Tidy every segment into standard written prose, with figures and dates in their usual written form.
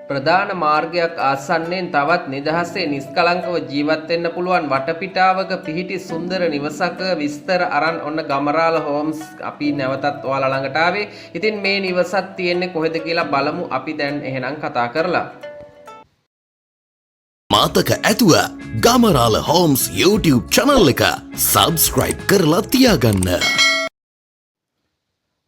ප්‍රධාන මාර්ගයක් ආසන්නයෙන් තවත් නිදහසේ නිස්කලංකව ජීවත් වෙන්න පුළුවන් වටපිටාවක පිහිටි සුන්දර නිවසක විස්තර අරන් ඔන්න ගමරාල හෝම්ස් අපි නැවතත් ඔයාලා ළඟට ආවේ. ඉතින් මේ නිවසක් තියෙන්නේ කොහෙද කියලා බලමු අපි දැන් එහෙනම් කතා කරලා. මාතක ඇතුව ගමරාල හෝම්ස් YouTube channel එක subscribe කරලා තියාගන්න.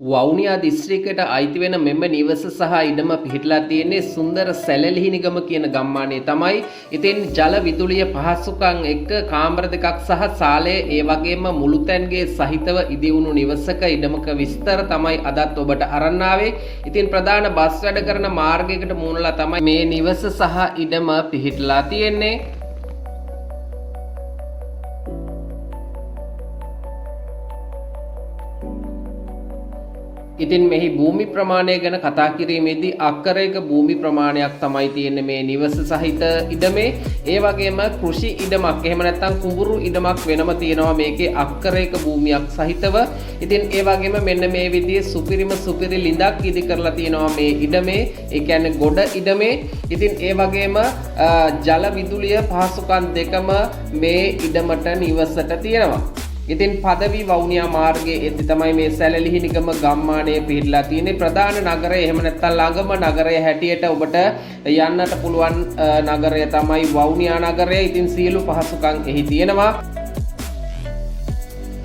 වවුනියා දිස්ත්‍රික්කයට අයිති වෙන මෙම නිවස සහ ඉඩම පිහිටලා තියෙන්නේ සුන්දර සැලලිහිණිගම කියන ගම්මානයේ තමයි. ඉතින් ජල විදුලිය පහසුකම් එක්ක කාමර දෙකක් සහ සාලය ඒ වගේම මුළුතැන්ගේ සහිතව ඉදිවුණු නිවසක ඉඩමක විස්තර තමයි අදත් ඔබට අරන් ආවේ. ඉතින් ප්‍රධාන බස් වැඩ කරන මාර්ගයකට මුහුණලා තමයි මේ නිවස සහ ඉඩම පිහිටලා තියෙන්නේ. ඉතින් මෙහි භූමි ප්‍රමාණය ගැන කතා කිරීමේදී අක්කරයක භූමි ප්‍රමාණයක් තමයි තියෙන්නේ මේ නිවස සහිත ඉඩමේ. ඒ වගේම කෘෂි ඉඩමක් එහෙම නැත්නම් කුඹුරු ඉඩමක් වෙනම තියෙනවා මේකේ අක්කරයක භූමියක් සහිතව. ඉතින් ඒ වගේම මෙන්න මේ විදිහේ සුපිරි ලිඳක් ඉදි කරලා තියෙනවා මේ ඉඩමේ. ඒ කියන්නේ ගොඩ ඉඩමේ. ඉතින් ඒ වගේම ජල විදුලිය පහසුකම් දෙකම මේ ඉඩමට නිවසට තියෙනවා. ඉතින් පදවි වවුනියා මාර්ගයේ එද්දි තමයි මේ සැලලිහිණිගම ගම්මානයේ පිහිටලා තියෙන්නේ. ප්‍රධාන නගරය එහෙම නැත්නම් ළඟම නගරය හැටියට ඔබට යන්නට පුළුවන් නගරය තමයි වවුනියා නගරය. ඉතින් සියලු පහසුකම් එහි තියෙනවා.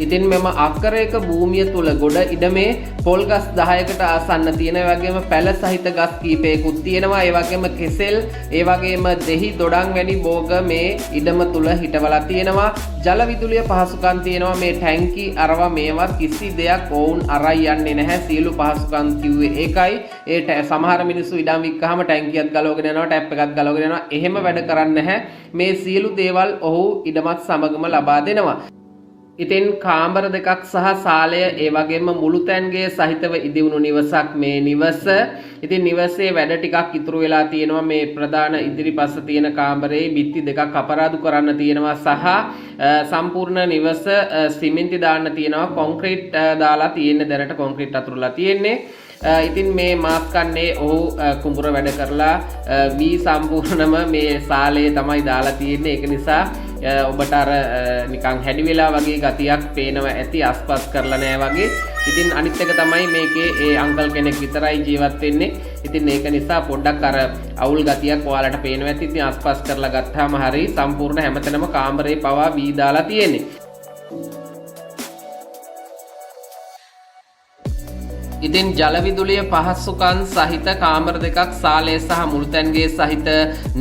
ඉතින් මෙම අක්කරයක භූමිය තුල ගොඩ ඉඩමේ පොල් ගස් 10කට ආසන්න තියෙන වගේම පැල සහිත ගස් කීපයකුත් තියෙනවා. ඒ වගේම කෙසෙල් ඒ වගේම දෙහි දොඩම් වැනි භෝග මේ ඉඩම තුල හිටවලා තියෙනවා. ජල විදුලිය පහසුකම් තියෙනවා. මේ ටැංකි අරවා මේවා කිසි දෙයක් වුන් අරයි යන්නේ නැහැ. සියලු පහසුකම් කිව්වේ ඒකයි. ඒ සමහර මිනිස්සු ඉඩම් වික්කහම ටැංකියක් ගලවගෙන යනවා, ටැප් එකක් ගලවගෙන යනවා. එහෙම වැඩ කරන්නේ නැහැ. මේ සියලු දේවල් ඔහු ඉඩමත් සමගම ලබා දෙනවා. ඉතින් කාමර දෙකක් සහ සාලය ඒ වගේම මුළුතැන්ගේ සහිතව ඉදිවුණු නිවසක් මේ නිවස. ඉතින් නිවසේ වැඩ ටිකක් ඉතුරු වෙලා තියෙනවා. මේ ප්‍රධාන ඉදිරිපස තියෙන කාමරේ බිත්ති දෙකක් අපරාදු කරන්න තියෙනවා සහ සම්පූර්ණ නිවස සිමෙන්ති දාන්න තියෙනවා. කොන්ක්‍රීට් දාලා තියෙන්නේ, දැනට කොන්ක්‍රීට් අතුරුලා තියෙන්නේ. ඉතින් මේ මාස් කන්නේ ඔහු කුඹුර වැඩ කරලා වී සම්පූර්ණම මේ සාලේ තමයි දාලා තියෙන්නේ. ඒක නිසා ඔබට අර නිකන් හැඩි වෙලා වගේ ගතියක් පේනවා ඇති, අස්පස් කරලා නෑ වගේ. ඉතින් අනිත් එක තමයි මේකේ ඒ අංකල් කෙනෙක් විතරයි ජීවත් වෙන්නේ. ඉතින් ඒක නිසා පොඩ්ඩක් අර අවුල් ගතියක් ඔයාලට පේනවා ඇති. ඉතින් අස්පස් කරලා ගත්තාම හරි සම්පූර්ණ හැමතැනම කාමරේ පවා වී දාලා තියෙන්නේ. ඉතින් ජල විදුලිය පහසුකම් සහිත කාමර දෙකක්, සාලය සහ මුළුතැන්ගේ සහිත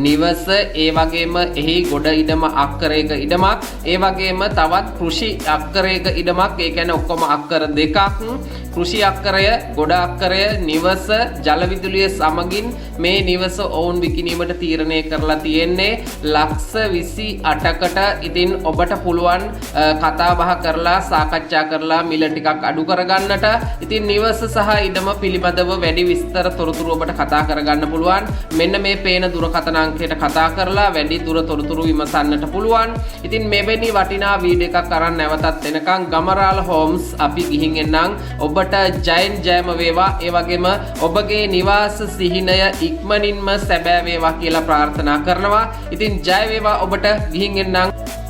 නිවස, ඒ වගේම එහි ගොඩ ඉඩම අක්කරයක ඉඩමක්, ඒ වගේම තවත් කෘෂි අක්කරයක ඉඩමක්. ඒ කියන්නේ ඔක්කොම අක්කර දෙකක්. කෘෂි අක්කරය, ගොඩ අක්කරය, නිවස, ජල විදුලිය සමගින් මේ නිවස ඔවුන් විකිණීමට තීරණය කරලා තියෙන්නේ $28,000කට. ඉතින් ඔබට පුළුවන් කතා බහ කරලා සාකච්ඡා කරලා මිල ටිකක් අඩු කරගන්නට. ඉතින් නිවස සහ ඉඩම පිළිබඳව වැඩි විස්තර තොරතුරු ඔබට කතා කරගන්න පුළුවන්. මෙන්න මේ පේන දුරකථන අංකයට කතා කරලා වැඩි දුර තොරතුරු විමසන්නට පුළුවන්. ඉතින් මෙවැනි වටිනා වීඩියෝ එකක් අරන් නැවතත් එනකන් ගමරාල හෝම්ස් අපි ගිහින් එන්නම්. ඔබට ජයම වේවා. ඒ වගේම ඔබගේ නිවාස සිහිනය ඉක්මනින්ම සැබෑ වේවා කියලා ප්‍රාර්ථනා කරනවා. ඉතින් ජය වේවා ඔබට. ගිහින් එන්නම්.